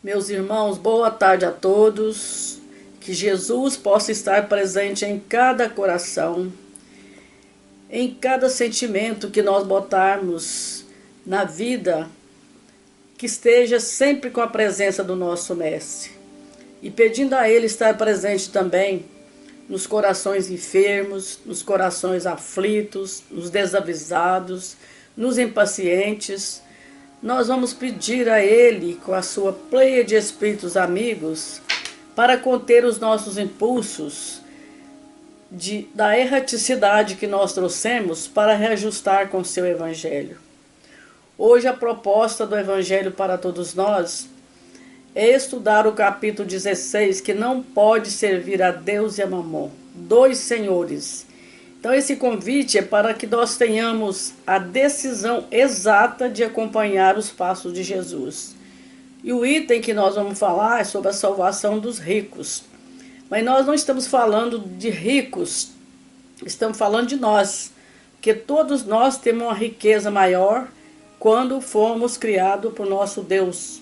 Meus irmãos, boa tarde a todos. Que Jesus possa estar presente em cada coração, em cada sentimento que nós botarmos na vida, que esteja sempre com a presença do nosso Mestre. E pedindo a Ele estar presente também nos corações enfermos, nos corações aflitos, nos desavisados, nos impacientes. Nós vamos pedir a Ele, com a sua pleia de espíritos amigos, para conter os nossos impulsos da erraticidade que nós trouxemos para reajustar com o seu Evangelho. Hoje a proposta do Evangelho para todos nós é estudar o capítulo 16, que não pode servir a Deus e a Mamon, dois senhores. Então esse convite é para que nós tenhamos a decisão exata de acompanhar os passos de Jesus. E o item que nós vamos falar é sobre a salvação dos ricos. Mas nós não estamos falando de ricos, estamos falando de nós. Porque todos nós temos uma riqueza maior quando fomos criados por nosso Deus,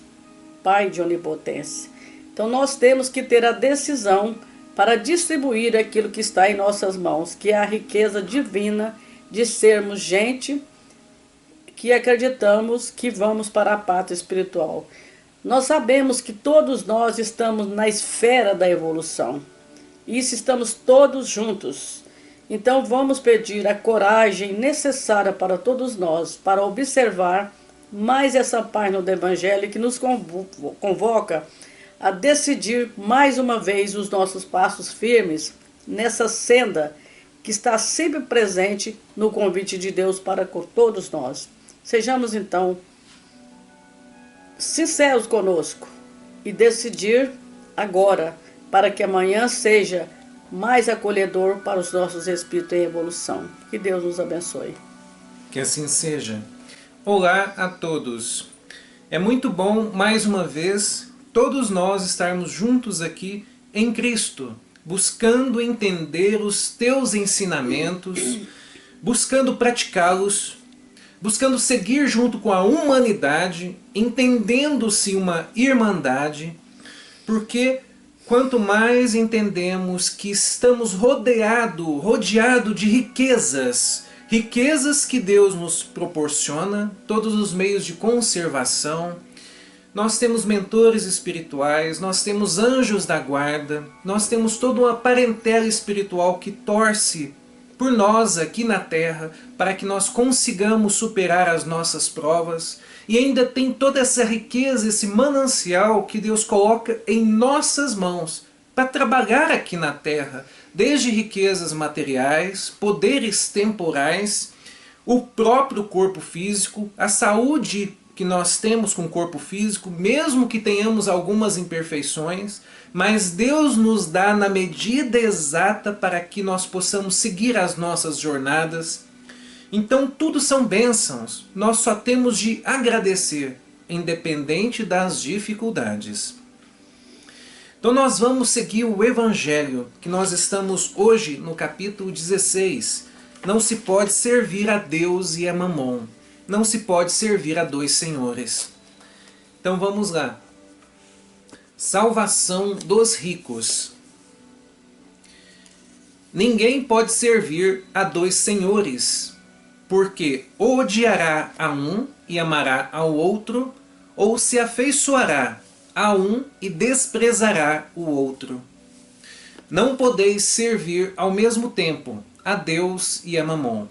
Pai de onipotência. Então nós temos que ter a decisão para distribuir aquilo que está em nossas mãos, que é a riqueza divina de sermos gente que acreditamos que vamos para a pátria espiritual. Nós sabemos que todos nós estamos na esfera da evolução. Isso, estamos todos juntos. Então vamos pedir a coragem necessária para todos nós, para observar mais essa página do Evangelho que nos convoca a decidir mais uma vez os nossos passos firmes nessa senda que está sempre presente no convite de Deus para todos nós. Sejamos então sinceros conosco e decidir agora, para que amanhã seja mais acolhedor para os nossos espíritos em evolução. Que Deus nos abençoe. Que assim seja. Olá a todos. É muito bom, mais uma vez, todos nós estarmos juntos aqui em Cristo, buscando entender os teus ensinamentos, buscando praticá-los, buscando seguir junto com a humanidade, entendendo-se uma irmandade, porque quanto mais entendemos que estamos rodeado de riquezas que Deus nos proporciona, todos os meios de conservação, nós temos mentores espirituais, nós temos anjos da guarda, nós temos toda uma parentela espiritual que torce por nós aqui na Terra, para que nós consigamos superar as nossas provas, e ainda tem toda essa riqueza, esse manancial que Deus coloca em nossas mãos, para trabalhar aqui na Terra, desde riquezas materiais, poderes temporais, o próprio corpo físico, a saúde que nós temos com o corpo físico, mesmo que tenhamos algumas imperfeições, mas Deus nos dá na medida exata para que nós possamos seguir as nossas jornadas. Então tudo são bênçãos, nós só temos de agradecer, independente das dificuldades. Então nós vamos seguir o Evangelho, que nós estamos hoje no capítulo 16. Não se pode servir a Deus e a Mamon. Não se pode servir a dois senhores. Então vamos lá. Salvação dos ricos. Ninguém pode servir a dois senhores, porque ou odiará a um e amará ao outro, ou se afeiçoará a um e desprezará o outro. Não podeis servir ao mesmo tempo a Deus e a Mamon.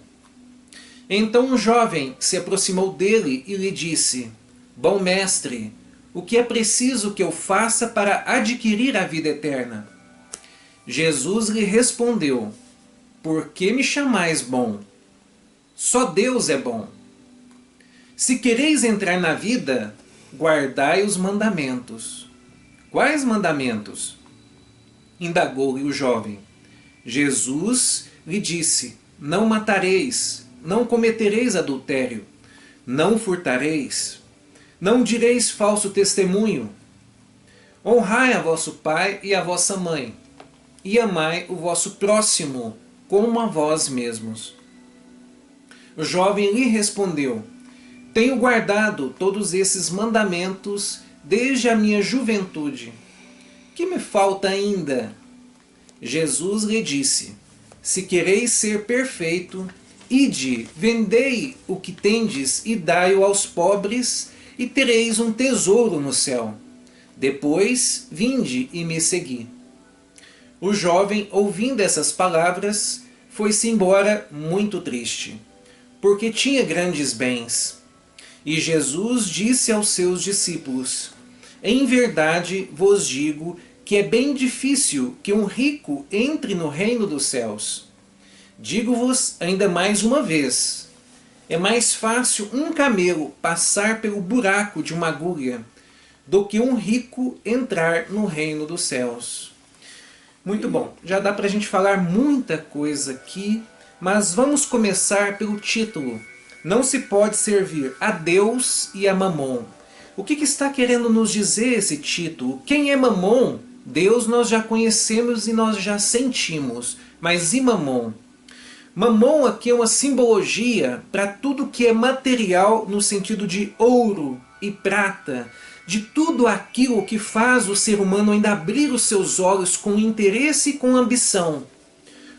Então um jovem se aproximou dele e lhe disse: Bom mestre, o que é preciso que eu faça para adquirir a vida eterna? Jesus lhe respondeu: Por que me chamais bom? Só Deus é bom. Se quereis entrar na vida, guardai os mandamentos. Quais mandamentos? Indagou-lhe o jovem. Jesus lhe disse: Não matareis, não cometereis adultério, não furtareis, não direis falso testemunho, honrai a vosso pai e a vossa mãe, e amai o vosso próximo como a vós mesmos. O jovem lhe respondeu: Tenho guardado todos esses mandamentos desde a minha juventude. Que me falta ainda? Jesus lhe disse: se quereis ser perfeito, ide, vendei o que tendes e dai-o aos pobres, e tereis um tesouro no céu. Depois, vinde e me segui. O jovem, ouvindo essas palavras, foi-se embora muito triste, porque tinha grandes bens. E Jesus disse aos seus discípulos: em verdade vos digo que é bem difícil que um rico entre no reino dos céus. Digo-vos ainda mais uma vez: é mais fácil um camelo passar pelo buraco de uma agulha do que um rico entrar no reino dos céus. Muito bom, já dá para a gente falar muita coisa aqui, mas vamos começar pelo título. Não se pode servir a Deus e a Mamon. O que está querendo nos dizer esse título? Quem é Mamon? Deus nós já conhecemos e nós já sentimos, mas e Mamon? Mamon aqui é uma simbologia para tudo que é material no sentido de ouro e prata, de tudo aquilo que faz o ser humano ainda abrir os seus olhos com interesse e com ambição.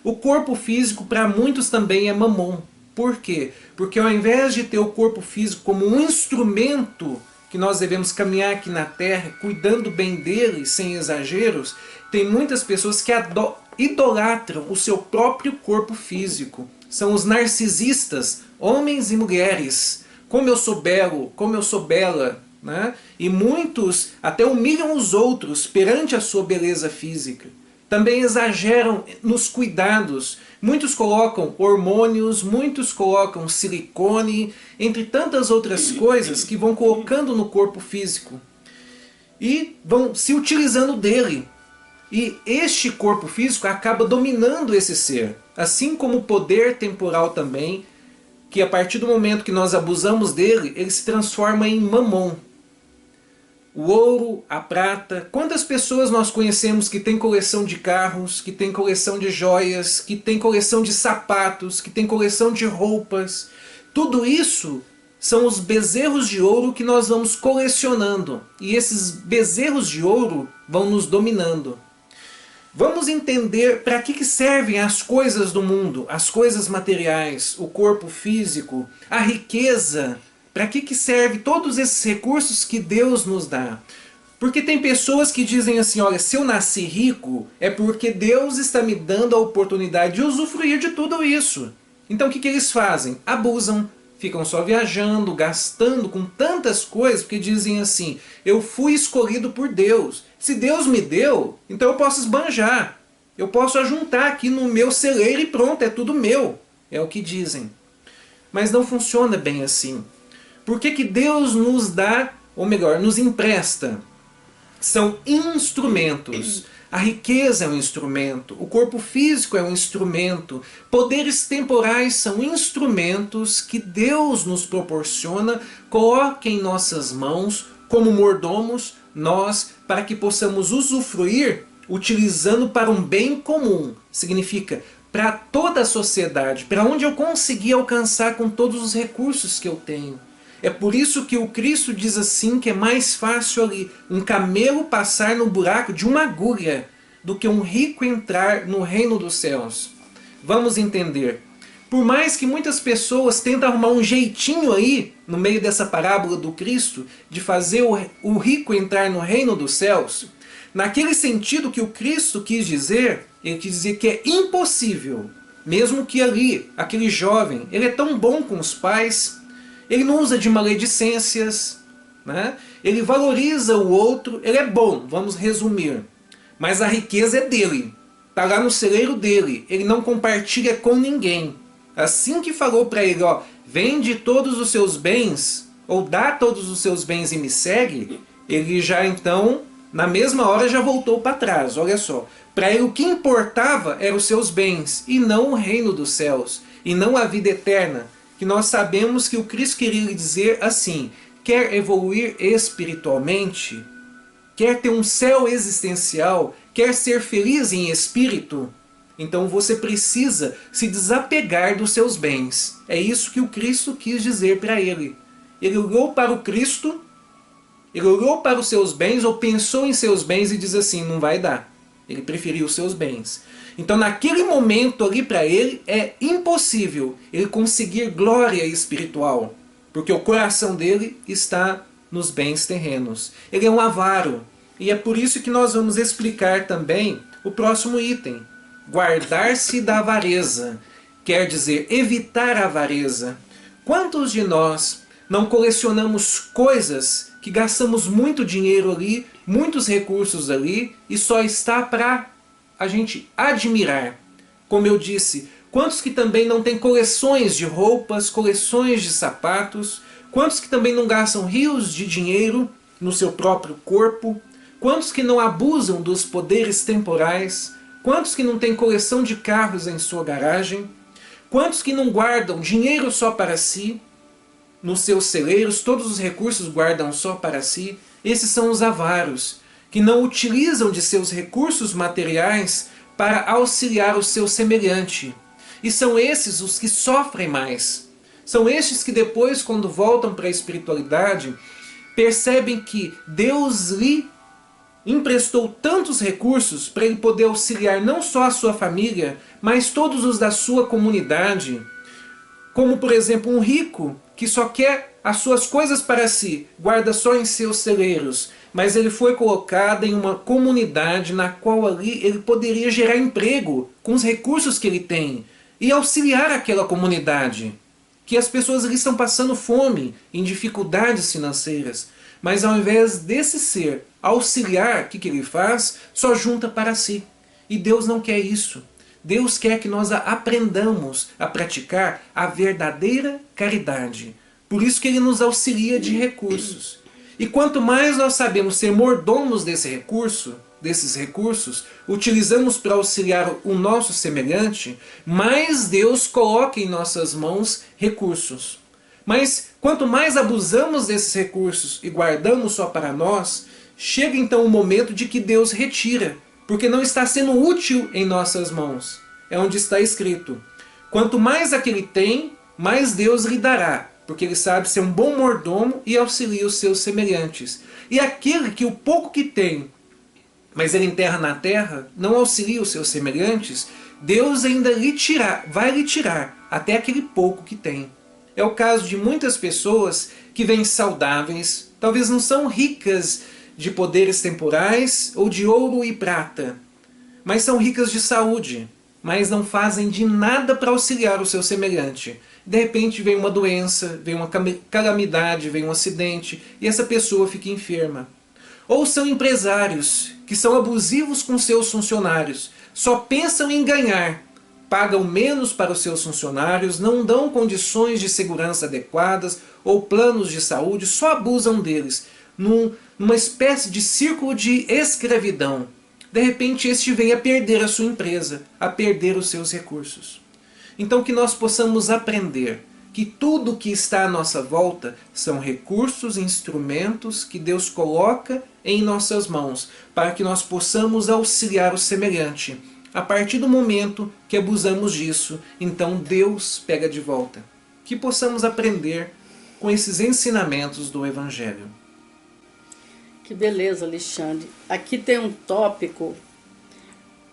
O corpo físico para muitos também é Mamon. Por quê? Porque ao invés de ter o corpo físico como um instrumento que nós devemos caminhar aqui na Terra, cuidando bem dele, sem exageros, tem muitas pessoas que idolatram o seu próprio corpo físico. São os narcisistas, homens e mulheres. Como eu sou belo, como eu sou bela. Né? E muitos até humilham os outros perante a sua beleza física. Também exageram nos cuidados. Muitos colocam hormônios, muitos colocam silicone, entre tantas outras coisas que vão colocando no corpo físico. E vão se utilizando dele. E este corpo físico acaba dominando esse ser. Assim como o poder temporal também, que a partir do momento que nós abusamos dele, ele se transforma em mamon. O ouro, a prata. Quantas pessoas nós conhecemos que tem coleção de carros, que tem coleção de joias, que tem coleção de sapatos, que tem coleção de roupas? Tudo isso são os bezerros de ouro que nós vamos colecionando. E esses bezerros de ouro vão nos dominando. Vamos entender para que servem as coisas do mundo, as coisas materiais, o corpo físico, a riqueza. Para que serve todos esses recursos que Deus nos dá? Porque tem pessoas que dizem assim, olha, se eu nasci rico, é porque Deus está me dando a oportunidade de usufruir de tudo isso. Então o que eles fazem? Abusam, ficam só viajando, gastando com tantas coisas, porque dizem assim, eu fui escolhido por Deus. Se Deus me deu, então eu posso esbanjar. Eu posso ajuntar aqui no meu celeiro e pronto, é tudo meu. É o que dizem. Mas não funciona bem assim. Por que Deus nos dá, ou melhor, nos empresta? São instrumentos. A riqueza é um instrumento, o corpo físico é um instrumento, poderes temporais são instrumentos que Deus nos proporciona, coloca em nossas mãos, como mordomos, nós, para que possamos usufruir, utilizando para um bem comum. Significa, para toda a sociedade, para onde eu conseguir alcançar com todos os recursos que eu tenho. É por isso que o Cristo diz assim que é mais fácil ali um camelo passar no buraco de uma agulha do que um rico entrar no reino dos céus. Vamos entender. Por mais que muitas pessoas tentem arrumar um jeitinho aí, no meio dessa parábola do Cristo, de fazer o rico entrar no reino dos céus, naquele sentido que o Cristo quis dizer, ele quis dizer que é impossível. Mesmo que ali, aquele jovem, ele é tão bom com os pais, ele não usa de maledicências, né? Ele valoriza o outro, ele é bom, vamos resumir. Mas a riqueza é dele, está lá no celeiro dele, ele não compartilha com ninguém. Assim que falou para ele, ó, vende todos os seus bens, ou dá todos os seus bens e me segue, ele já então, na mesma hora, já voltou para trás, olha só. Para ele o que importava eram os seus bens, e não o reino dos céus, e não a vida eterna. Que nós sabemos que o Cristo queria lhe dizer assim, quer evoluir espiritualmente, quer ter um céu existencial, quer ser feliz em espírito, então você precisa se desapegar dos seus bens. É isso que o Cristo quis dizer para ele. Ele olhou para o Cristo Ele olhou para os seus bens ou pensou em seus bens e diz assim, não vai dar. Ele preferiu os seus bens. Então naquele momento ali para ele é impossível ele conseguir glória espiritual. Porque o coração dele está nos bens terrenos. Ele é um avaro. E é por isso que nós vamos explicar também o próximo item. Guardar-se da avareza. Quer dizer, evitar a avareza. Quantos de nós não colecionamos coisas que gastamos muito dinheiro ali, muitos recursos ali, e só está para a gente admirar? Como eu disse, quantos que também não têm coleções de roupas, coleções de sapatos, quantos que também não gastam rios de dinheiro no seu próprio corpo, quantos que não abusam dos poderes temporais, quantos que não têm coleção de carros em sua garagem, quantos que não guardam dinheiro só para si, nos seus celeiros, todos os recursos guardam só para si. Esses são os avaros, que não utilizam de seus recursos materiais para auxiliar o seu semelhante. E são esses os que sofrem mais. São estes que depois, quando voltam para a espiritualidade, percebem que Deus lhe emprestou tantos recursos para ele poder auxiliar não só a sua família, mas todos os da sua comunidade. Como, por exemplo, um rico que só quer as suas coisas para si, guarda só em seus celeiros, mas ele foi colocado em uma comunidade na qual ali ele poderia gerar emprego com os recursos que ele tem e auxiliar aquela comunidade, que as pessoas ali estão passando fome, em dificuldades financeiras, mas ao invés desse ser auxiliar, o que ele faz? Só junta para si. E Deus não quer isso. Deus quer que nós aprendamos a praticar a verdadeira caridade. Por isso que Ele nos auxilia de recursos. E quanto mais nós sabemos ser mordomos desses recursos, utilizamos para auxiliar o nosso semelhante, mais Deus coloca em nossas mãos recursos. Mas quanto mais abusamos desses recursos e guardamos só para nós, chega então o momento de que Deus retira, porque não está sendo útil em nossas mãos. É onde está escrito: quanto mais aquele tem, mais Deus lhe dará, porque ele sabe ser um bom mordomo e auxilia os seus semelhantes. E aquele que o pouco que tem, mas ele enterra na terra, não auxilia os seus semelhantes, Deus ainda vai lhe tirar até aquele pouco que tem. É o caso de muitas pessoas que vêm saudáveis, talvez não são ricas de poderes temporais ou de ouro e prata, mas são ricas de saúde, mas não fazem de nada para auxiliar o seu semelhante. De repente vem uma doença, vem uma calamidade, vem um acidente e essa pessoa fica enferma. Ou são empresários que são abusivos com seus funcionários, só pensam em ganhar, pagam menos para os seus funcionários, não dão condições de segurança adequadas ou planos de saúde, só abusam deles, numa espécie de círculo de escravidão. De repente este vem a perder a sua empresa, a perder os seus recursos. Então que nós possamos aprender que tudo que está à nossa volta são recursos, instrumentos que Deus coloca em nossas mãos, para que nós possamos auxiliar o semelhante. A partir do momento que abusamos disso, então Deus pega de volta. Que possamos aprender com esses ensinamentos do Evangelho. Que beleza, Alexandre. Aqui tem um tópico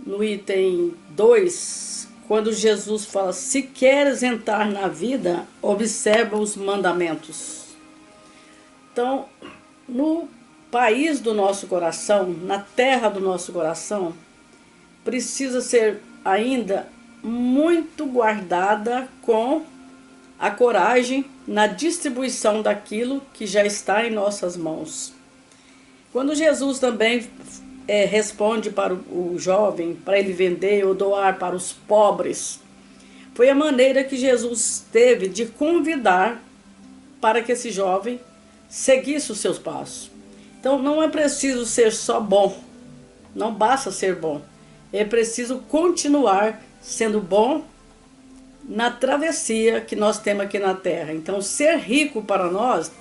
no item 2, quando Jesus fala: se queres entrar na vida, observa os mandamentos. Então, no país do nosso coração, na terra do nosso coração, precisa ser ainda muito guardada com a coragem na distribuição daquilo que já está em nossas mãos. Quando Jesus também responde para o jovem, para ele vender ou doar para os pobres, foi a maneira que Jesus teve de convidar para que esse jovem seguisse os seus passos. Então não é preciso ser só bom, não basta ser bom, é preciso continuar sendo bom na travessia que nós temos aqui na Terra. Então ser rico para nós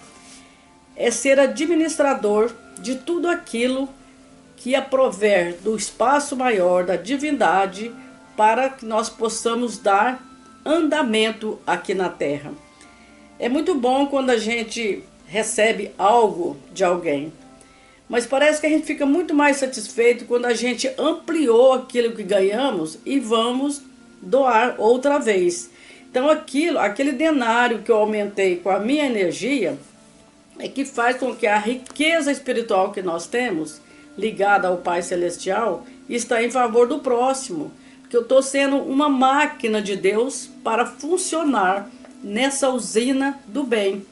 é ser administrador de tudo aquilo que aprover do espaço maior da divindade para que nós possamos dar andamento aqui na Terra. É muito bom quando a gente recebe algo de alguém. Mas parece que a gente fica muito mais satisfeito quando a gente ampliou aquilo que ganhamos e vamos doar outra vez. Então aquele denário que eu aumentei com a minha energia é que faz com que a riqueza espiritual que nós temos, ligada ao Pai Celestial, está em favor do próximo. Porque eu estou sendo uma máquina de Deus para funcionar nessa usina do bem.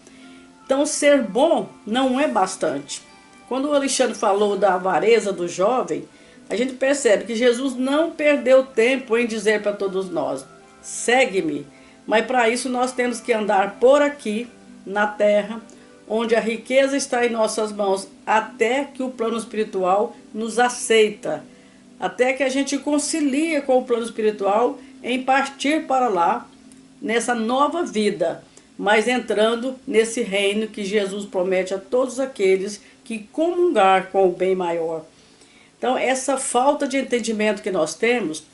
Então ser bom não é bastante. Quando o Alexandre falou da avareza do jovem, a gente percebe que Jesus não perdeu tempo em dizer para todos nós: segue-me. Mas para isso nós temos que andar por aqui, na terra, onde a riqueza está em nossas mãos, até que o plano espiritual nos aceita, até que a gente concilia com o plano espiritual em partir para lá, nessa nova vida, mas entrando nesse reino que Jesus promete a todos aqueles que comungar com o bem maior. Então essa falta de entendimento que nós temos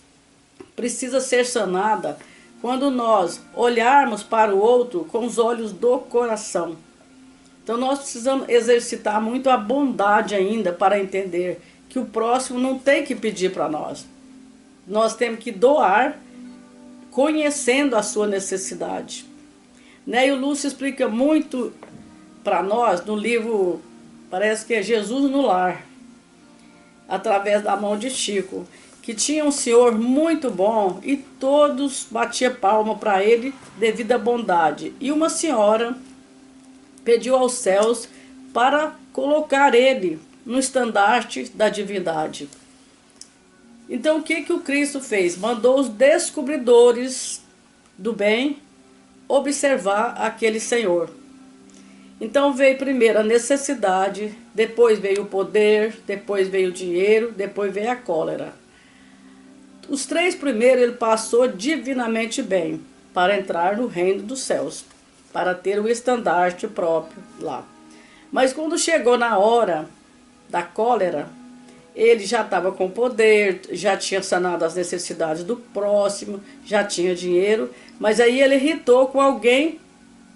precisa ser sanada quando nós olharmos para o outro com os olhos do coração. Então nós precisamos exercitar muito a bondade ainda para entender que o próximo não tem que pedir para nós. Nós temos que doar conhecendo a sua necessidade. E o Lúcio explica muito para nós no livro, parece que é Jesus no Lar, através da mão de Chico, que tinha um senhor muito bom e todos batiam palma para ele devido à bondade. E uma senhora pediu aos céus para colocar ele no estandarte da divindade. Então o que o Cristo fez? Mandou os descobridores do bem observar aquele senhor. Então veio primeiro a necessidade, depois veio o poder, depois veio o dinheiro, depois veio a cólera. Os três primeiros ele passou divinamente bem para entrar no reino dos céus, para ter o estandarte próprio lá. Mas quando chegou na hora da cólera, ele já estava com poder, já tinha sanado as necessidades do próximo, já tinha dinheiro, mas aí ele irritou com alguém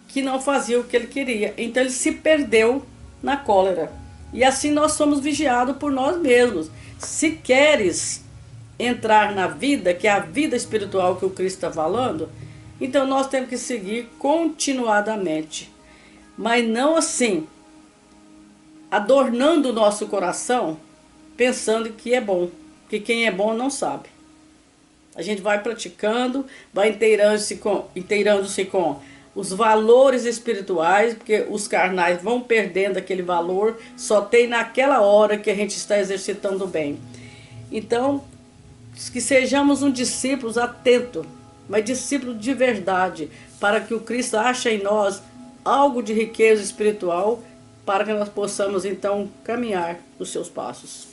que não fazia o que ele queria. Então ele se perdeu na cólera. E assim nós somos vigiados por nós mesmos. Se queres entrar na vida, que é a vida espiritual que o Cristo está falando, então nós temos que seguir continuadamente. Mas não assim, adornando o nosso coração, pensando que é bom. Porque quem é bom não sabe. A gente vai praticando, vai inteirando-se com os valores espirituais, porque os carnais vão perdendo aquele valor, só tem naquela hora que a gente está exercitando o bem. Então, que sejamos um discípulo atento, mas discípulo de verdade, para que o Cristo ache em nós algo de riqueza espiritual, para que nós possamos então caminhar os seus passos.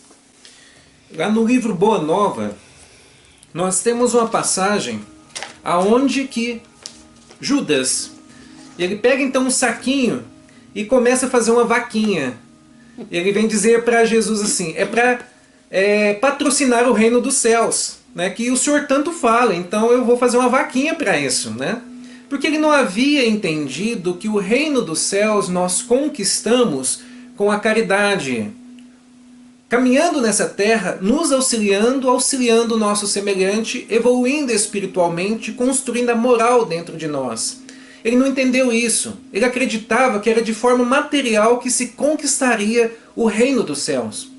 Lá no livro Boa Nova, nós temos uma passagem aonde que Judas, ele pega então um saquinho e começa a fazer uma vaquinha. Ele vem dizer para Jesus assim, é para patrocinar o reino dos céus, né, que o Senhor tanto fala, então eu vou fazer uma vaquinha para isso, né? Porque ele não havia entendido que o reino dos céus nós conquistamos com a caridade, caminhando nessa terra, nos auxiliando o nosso semelhante, evoluindo espiritualmente, construindo a moral dentro de nós. Ele não entendeu isso. Ele acreditava que era de forma material que se conquistaria o reino dos céus.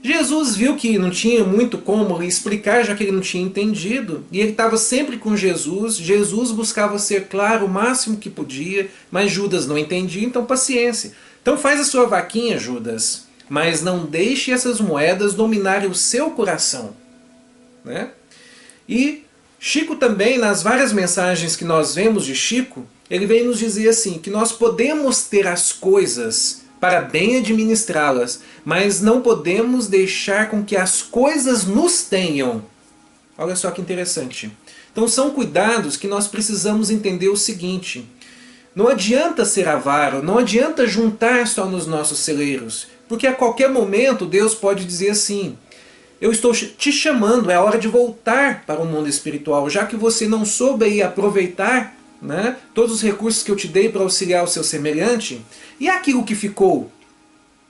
Jesus viu que não tinha muito como explicar, já que ele não tinha entendido, e ele estava sempre com Jesus. Jesus buscava ser claro o máximo que podia, mas Judas não entendia, então paciência. Então faz a sua vaquinha, Judas, mas não deixe essas moedas dominarem o seu coração, né? E Chico também, nas várias mensagens que nós vemos de Chico, ele vem nos dizer assim, que nós podemos ter as coisas para bem administrá-las, mas não podemos deixar com que as coisas nos tenham. Olha só que interessante. Então são cuidados que nós precisamos entender o seguinte: não adianta ser avaro, não adianta juntar só nos nossos celeiros, porque a qualquer momento Deus pode dizer assim, eu estou te chamando, é hora de voltar para o mundo espiritual, já que você não soube aí aproveitar né? Todos os recursos que eu te dei para auxiliar o seu semelhante, e aquilo que ficou?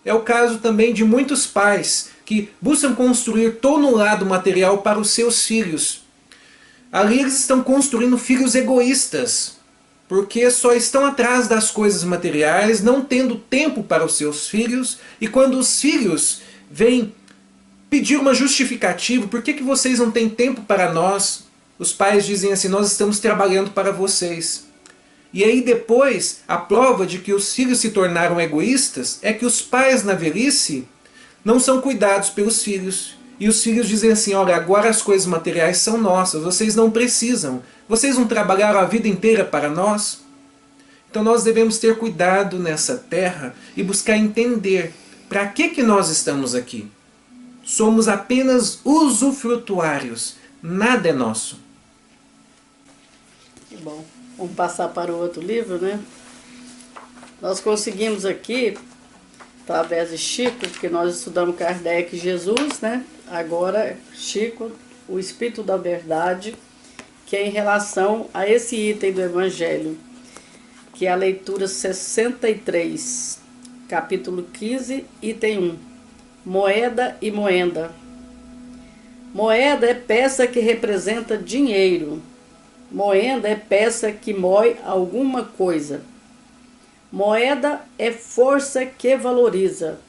É o caso também de muitos pais que buscam construir todo o lado material para os seus filhos. Ali eles estão construindo filhos egoístas, porque só estão atrás das coisas materiais, não tendo tempo para os seus filhos, e quando os filhos vêm pedir uma justificativa, por que vocês não têm tempo para nós? Os pais dizem assim, nós estamos trabalhando para vocês. E aí depois, a prova de que os filhos se tornaram egoístas é que os pais na velhice não são cuidados pelos filhos. E os filhos dizem assim, olha, agora as coisas materiais são nossas, vocês não precisam. Vocês não trabalharam a vida inteira para nós? Então nós devemos ter cuidado nessa terra e buscar entender para que nós estamos aqui. Somos apenas usufrutuários, nada é nosso. Que bom. Vamos passar para o outro livro, né? Nós conseguimos aqui, através de Chico, porque nós estudamos Kardec e Jesus, né? Agora, Chico, o Espírito da Verdade, que é em relação a esse item do Evangelho, que é a leitura 63, capítulo 15, item 1. Moeda e moenda. Moeda é peça que representa dinheiro. Moenda é peça que moe alguma coisa. Moeda é força que valoriza.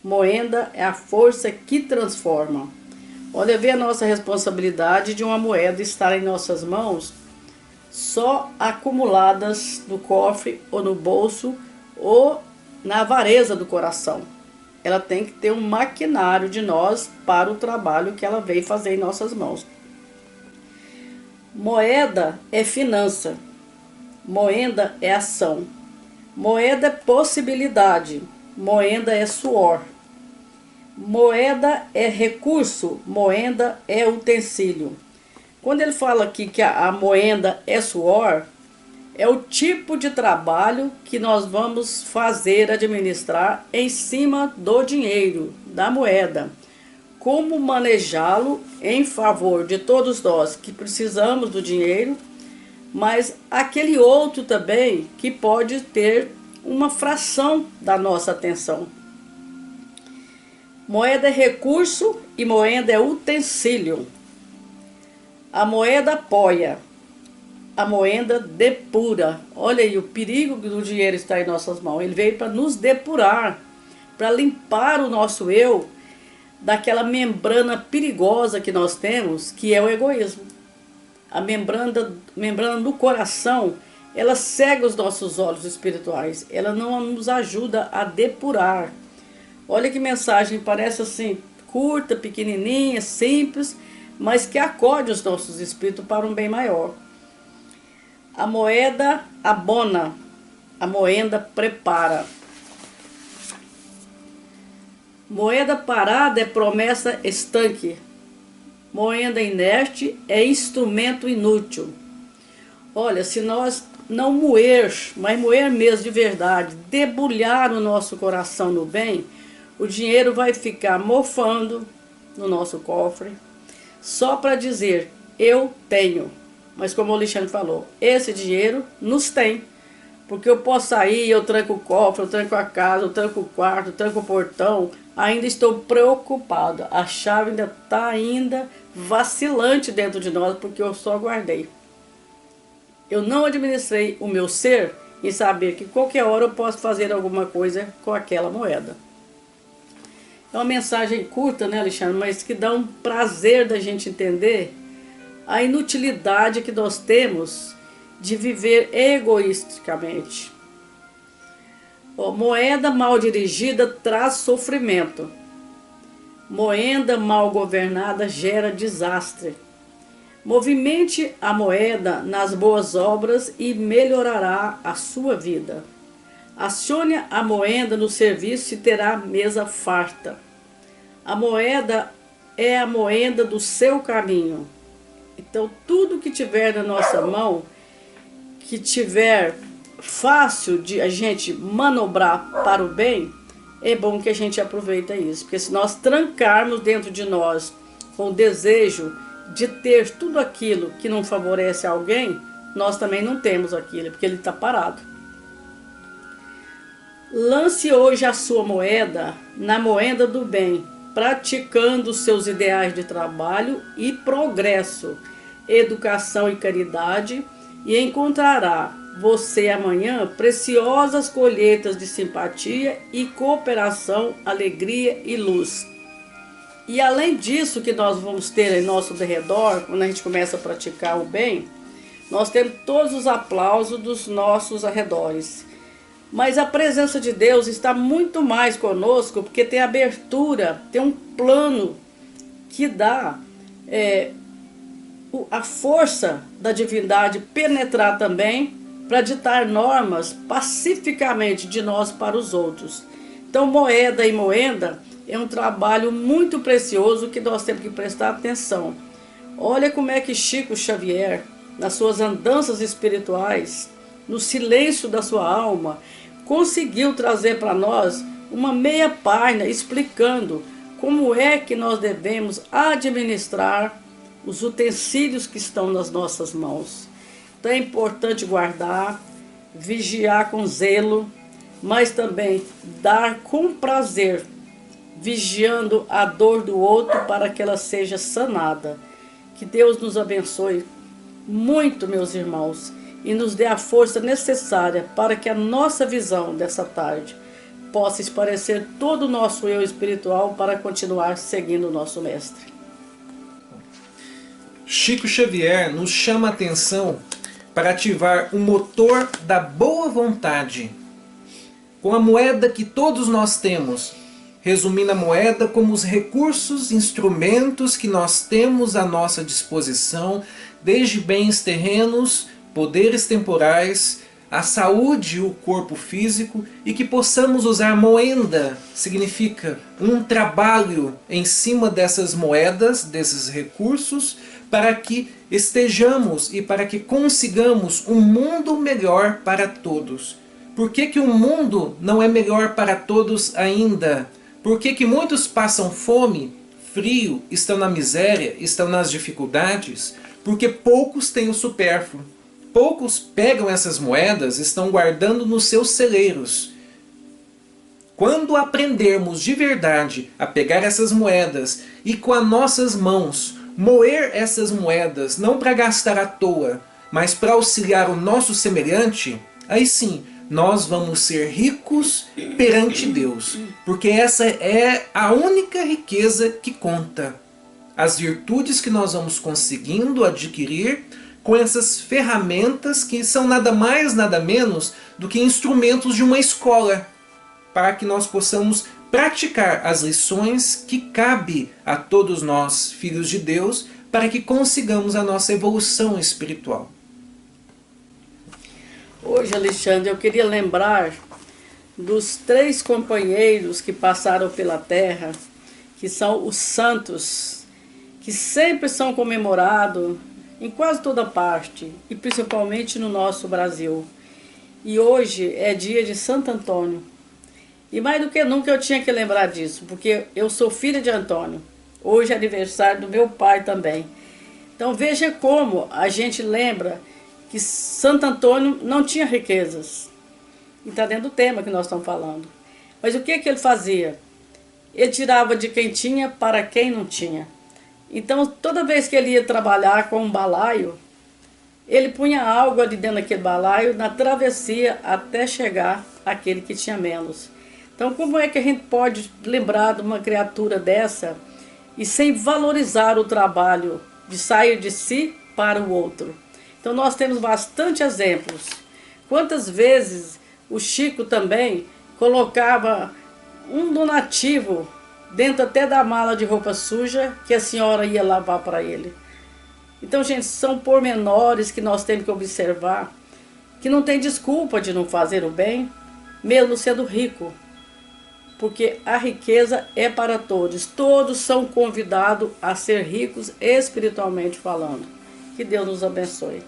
Moenda é a força que transforma. Olha, vê a nossa responsabilidade de uma moeda estar em nossas mãos, só acumuladas no cofre ou no bolso ou na avareza do coração. Ela tem que ter um maquinário de nós para o trabalho que ela veio fazer em nossas mãos. Moeda é finança, moeda é ação, moeda é possibilidade, moeda é suor, moeda é recurso, moeda é utensílio. Quando ele fala aqui que a moeda é suor, é o tipo de trabalho que nós vamos fazer, administrar em cima do dinheiro, da moeda. Como manejá-lo em favor de todos nós que precisamos do dinheiro, mas aquele outro também que pode ter uma fração da nossa atenção. Moeda é recurso e moeda é utensílio. A moeda apoia, a moeda depura. Olha aí o perigo do dinheiro estar em nossas mãos. Ele veio para nos depurar, para limpar o nosso eu daquela membrana perigosa que nós temos, que é o egoísmo. A membrana do coração, ela cega os nossos olhos espirituais. Ela não nos ajuda a depurar. Olha que mensagem, parece assim, curta, pequenininha, simples, mas que acode os nossos espíritos para um bem maior. A moeda abona, a moeda prepara. Moeda parada é promessa estanque. Moeda inerte é instrumento inútil. Olha, se nós não moer, mas moer mesmo de verdade, debulhar o nosso coração no bem, o dinheiro vai ficar mofando no nosso cofre, só para dizer, eu tenho. Mas como o Alexandre falou, esse dinheiro nos tem. Porque eu posso sair, eu tranco o cofre, eu tranco a casa, eu tranco o quarto, eu tranco o portão, ainda estou preocupado. A chave ainda está vacilante dentro de nós, porque eu só guardei. Eu não administrei o meu ser em saber que qualquer hora eu posso fazer alguma coisa com aquela moeda. É uma mensagem curta, né, Alexandre? Mas que dá um prazer da gente entender a inutilidade que nós temos de viver egoisticamente. Moeda mal dirigida traz sofrimento. Moeda mal governada gera desastre. Movimente a moeda nas boas obras e melhorará a sua vida. Acione a moeda no serviço e terá mesa farta. A moeda é a moeda do seu caminho. Então, tudo que tiver na nossa mão, que tiver fácil de a gente manobrar para o bem, é bom que a gente aproveite isso. Porque se nós trancarmos dentro de nós com o desejo de ter tudo aquilo que não favorece alguém, nós também não temos aquilo, porque ele está parado. Lance hoje a sua moeda na moeda do bem, praticando seus ideais de trabalho e progresso, educação e caridade, e encontrará você amanhã preciosas colheitas de simpatia e cooperação, alegria e luz. E além disso que nós vamos ter em nosso derredor, quando a gente começa a praticar o bem, nós temos todos os aplausos dos nossos arredores. Mas a presença de Deus está muito mais conosco, porque tem abertura, tem um plano que dá a força da divindade penetrar também para ditar normas pacificamente de nós para os outros. Então, moeda e moenda é um trabalho muito precioso que nós temos que prestar atenção. Olha como é que Chico Xavier, nas suas andanças espirituais, no silêncio da sua alma, conseguiu trazer para nós uma meia página explicando como é que nós devemos administrar os utensílios que estão nas nossas mãos. Então é importante guardar, vigiar com zelo, mas também dar com prazer, vigiando a dor do outro para que ela seja sanada. Que Deus nos abençoe muito, meus irmãos, e nos dê a força necessária para que a nossa visão dessa tarde possa esclarecer todo o nosso eu espiritual para continuar seguindo o nosso Mestre. Chico Xavier nos chama a atenção para ativar o motor da boa vontade com a moeda que todos nós temos, resumindo a moeda como os recursos, instrumentos que nós temos à nossa disposição, desde bens terrenos, poderes temporais, a saúde e o corpo físico, e que possamos usar moeda, significa um trabalho em cima dessas moedas, desses recursos, para que estejamos e para que consigamos um mundo melhor para todos. Por que que o mundo não é melhor para todos ainda? Por que que muitos passam fome, frio, estão na miséria, estão nas dificuldades? Porque poucos têm o supérfluo. Poucos pegam essas moedas e estão guardando nos seus celeiros. Quando aprendermos de verdade a pegar essas moedas e com as nossas mãos moer essas moedas, não para gastar à toa, mas para auxiliar o nosso semelhante, aí sim, nós vamos ser ricos perante Deus. Porque essa é a única riqueza que conta. As virtudes que nós vamos conseguindo adquirir com essas ferramentas que são nada mais, nada menos do que instrumentos de uma escola, para que nós possamos praticar as lições que cabe a todos nós, filhos de Deus, para que consigamos a nossa evolução espiritual. Hoje, Alexandre, eu queria lembrar dos 3 companheiros que passaram pela terra, que são os santos, que sempre são comemorados em quase toda parte, e principalmente no nosso Brasil. E hoje é dia de Santo Antônio. E mais do que nunca eu tinha que lembrar disso, porque eu sou filha de Antônio. Hoje é aniversário do meu pai também. Então veja como a gente lembra que Santo Antônio não tinha riquezas. E está dentro do tema que nós estamos falando. Mas o que que ele fazia? Ele tirava de quem tinha para quem não tinha. Então, toda vez que ele ia trabalhar com um balaio, ele punha algo ali dentro daquele balaio, na travessia, até chegar àquele que tinha menos. Então, como é que a gente pode lembrar de uma criatura dessa e sem valorizar o trabalho de sair de si para o outro? Então, nós temos bastante exemplos. Quantas vezes o Chico também colocava um donativo dentro até da mala de roupa suja que a senhora ia lavar para ele. Então, gente, são pormenores que nós temos que observar, que não tem desculpa de não fazer o bem, mesmo sendo rico. Porque a riqueza é para todos. Todos são convidados a ser ricos espiritualmente falando. Que Deus nos abençoe.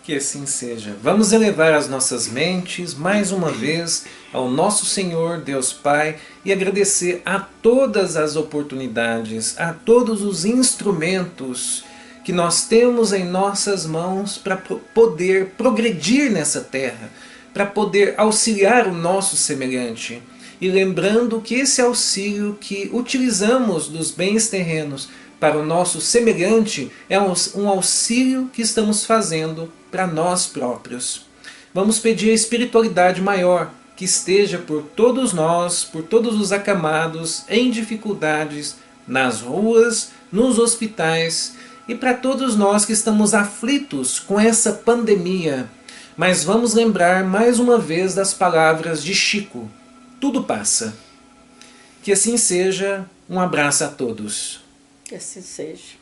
Que assim seja. Vamos elevar as nossas mentes mais uma vez ao nosso Senhor Deus Pai e agradecer a todas as oportunidades, a todos os instrumentos que nós temos em nossas mãos para poder progredir nessa terra, para poder auxiliar o nosso semelhante. E lembrando que esse auxílio que utilizamos dos bens terrenos para o nosso semelhante é um auxílio que estamos fazendo para nós próprios. Vamos pedir a espiritualidade maior que esteja por todos nós, por todos os acamados, em dificuldades, nas ruas, nos hospitais e para todos nós que estamos aflitos com essa pandemia. Mas vamos lembrar mais uma vez das palavras de Chico: tudo passa. Que assim seja. Um abraço a todos. Que assim seja.